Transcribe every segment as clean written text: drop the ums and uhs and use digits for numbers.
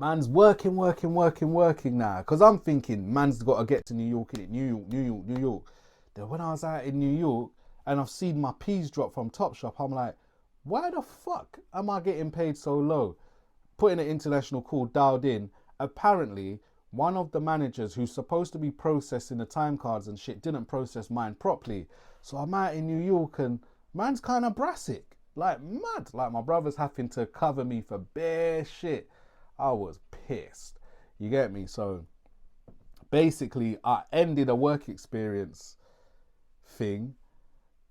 Man's working now. Because I'm thinking, man's got to get to New York, innit? New York. Then when I was out in New York and I've seen my P's drop from Topshop, I'm like, why the fuck am I getting paid so low? Putting an international call dialed in. Apparently, one of the managers who's supposed to be processing the time cards and shit didn't process mine properly. So I'm out in New York and man's kind of brassic. Like mad. Like my brother's having to cover me for bare shit. I was pissed. You get me? So basically I ended a work experience thing,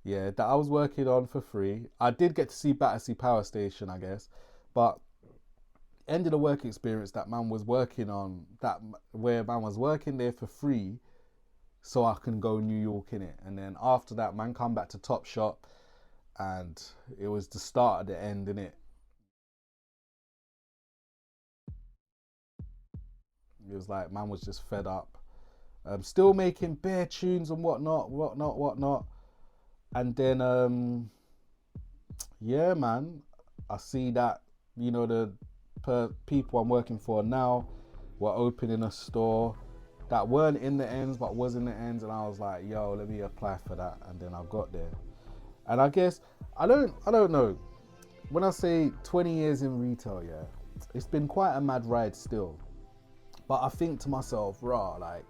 yeah, that I was working on for free. I did get to see Battersea Power Station, I guess, but ended a work experience that man was working on, that where man was working there for free so I can go New York in it. And then after that, man come back to Topshop and it was the start of the end in it. It was like man was just fed up. Still making bare tunes and whatnot. And then yeah, man, I see that, you know, the people I'm working for now were opening a store that weren't in the ends but was in the ends, and I was like, yo, let me apply for that. And then I got there. And I guess I don't know, when I say 20 years in retail, yeah, it's been quite a mad ride still. But I think to myself, rah, like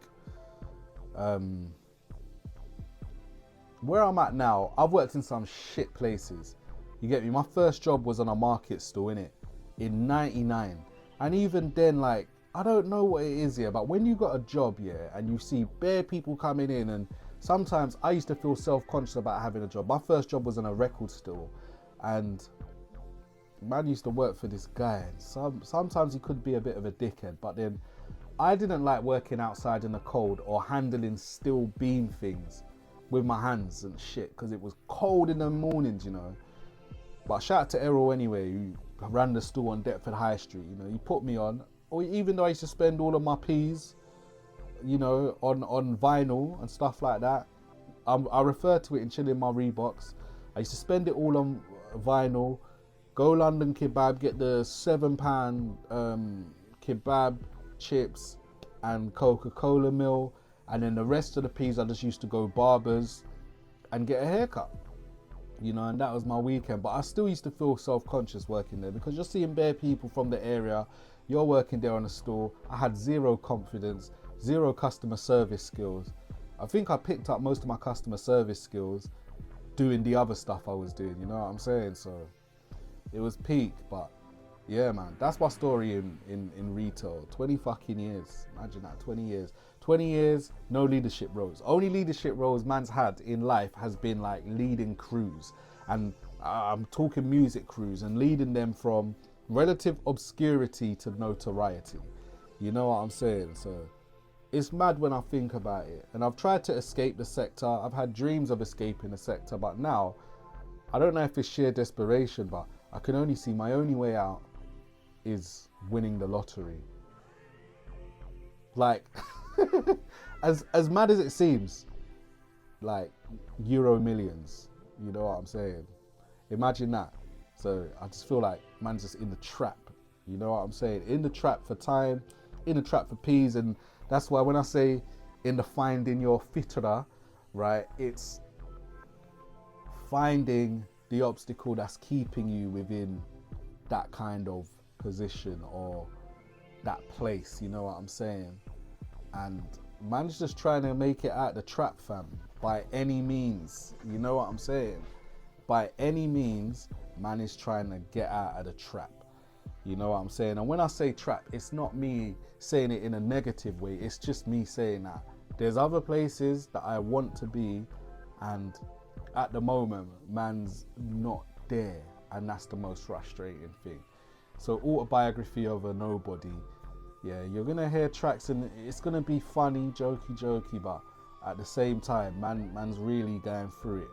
where I'm at now, I've worked in some shit places. You get me? My first job was on a market stall, innit? In 99. And even then, like, I don't know what it is here, but when you got a job, yeah, and you see bare people coming in, and sometimes I used to feel self-conscious about having a job. My first job was in a record store, and man used to work for this guy. Sometimes he could be a bit of a dickhead, but then I didn't like working outside in the cold or handling steel beam things with my hands and shit, because it was cold in the mornings, you know. But shout out to Errol anyway, who ran the store on Deptford High Street. You know, he put me on. Or even though I used to spend all of my P's, you know, on vinyl and stuff like that. I refer to it in Chilling My Reeboks. I used to spend it all on vinyl. Go London Kebab, get the £7 kebab, chips and Coca-Cola meal. And then the rest of the P's I just used to go barbers and get a haircut. You know, and that was my weekend. But I still used to feel self-conscious working there, because you're seeing bare people from the area. You're working there on a store. I had zero confidence, zero customer service skills. I think I picked up most of my customer service skills doing the other stuff I was doing, you know what I'm saying? So it was peak, but yeah, man, that's my story in retail. 20 fucking years. Imagine that, 20 years. 20 years, no leadership roles. Only leadership roles man's had in life has been like leading crews. And I'm talking music crews, and leading them from relative obscurity to notoriety. You know what I'm saying? So it's mad when I think about it. And I've tried to escape the sector. I've had dreams of escaping the sector, but now I don't know if it's sheer desperation, but I can only see my only way out is winning the lottery. Like as mad as it seems, like Euro millions, you know what I'm saying? Imagine that. So I just feel like man's just in the trap, you know what I'm saying? In the trap for time, in the trap for peas. And that's why when I say in the finding your fitra, right, it's finding the obstacle that's keeping you within that kind of position or that place, you know what I'm saying? And man's just trying to make it out the trap, fam, by any means, you know what I'm saying? By any means, man is trying to get out of the trap, you know what I'm saying? And when I say trap, it's not me saying it in a negative way, it's just me saying that there's other places that I want to be, and at the moment, man's not there, and that's the most frustrating thing. So Autobiography of a Nobody, yeah, you're gonna hear tracks and it's gonna be funny, jokey, but at the same time, man's really going through it.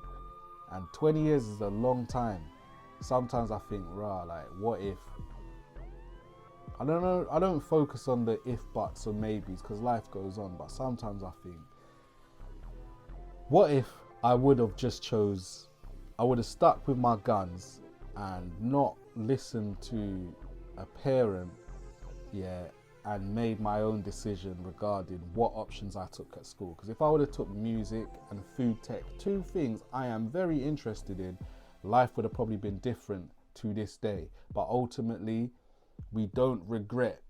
And 20 years is a long time. Sometimes I think, rah, like, what if? I don't know, I don't focus on the if, buts, or maybes, because life goes on, but sometimes I think, what if I would have stuck with my guns and not listened to a parent yeah, and made my own decision regarding what options I took at school. Because if I would have took music and food tech, two things I am very interested in, life would have probably been different to this day. But ultimately, we don't regret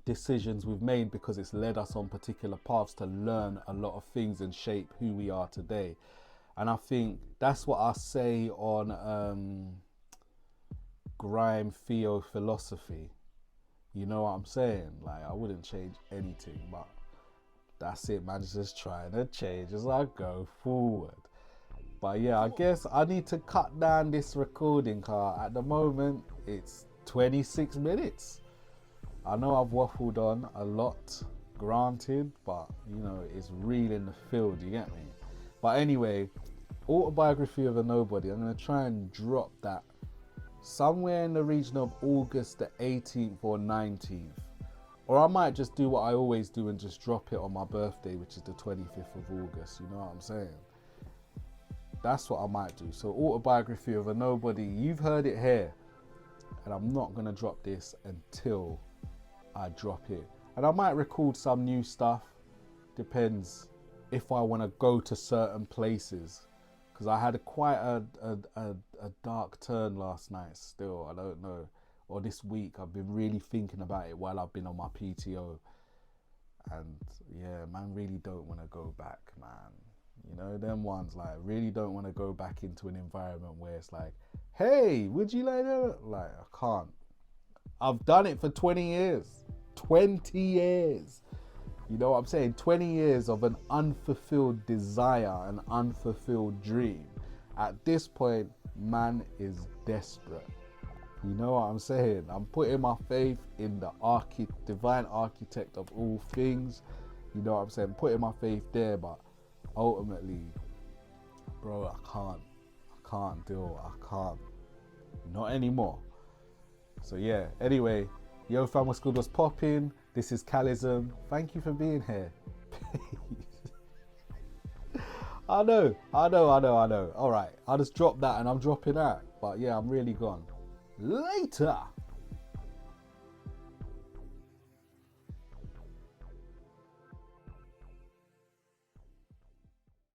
decisions we've made because it's led us on particular paths to learn a lot of things and shape who we are today. And I think that's what I say on Grime Theo Philosophy. You know what I'm saying? Like, I wouldn't change anything, but that's it, man. Just trying to change as I go forward. But yeah, I guess I need to cut down this recording, car. At the moment, it's 26 minutes. I know I've waffled on a lot, granted, but you know, it's real in the field, you get me? But anyway, Autobiography of a Nobody, I'm going to try and drop that somewhere in the region of August the 18th or 19th. Or I might just do what I always do and just drop it on my birthday, which is the 25th of August, you know what I'm saying? That's what I might do. So Autobiography of a Nobody, you've heard it here. And I'm not going to drop this until I drop it. And I might record some new stuff. Depends if I want to go to certain places. Because I had quite a dark turn last night still. I don't know. Or this week. I've been really thinking about it while I've been on my PTO. And yeah, man, really don't want to go back, man. You know, them ones, like, really don't want to go back into an environment where it's like, hey, would you like that? Like, I can't. I've done it for 20 years. 20 years. You know what I'm saying? 20 years of an unfulfilled desire, an unfulfilled dream. At this point, man is desperate. You know what I'm saying? I'm putting my faith in the divine architect of all things. You know what I'm saying? Putting my faith there, but ultimately, bro, I can't not anymore. So yeah, anyway, yo fam, what's good, what's popping? This is Khalid. Thank you for being here. I know. All right, I'll just drop that and I'm dropping out. But yeah, I'm really gone. Later.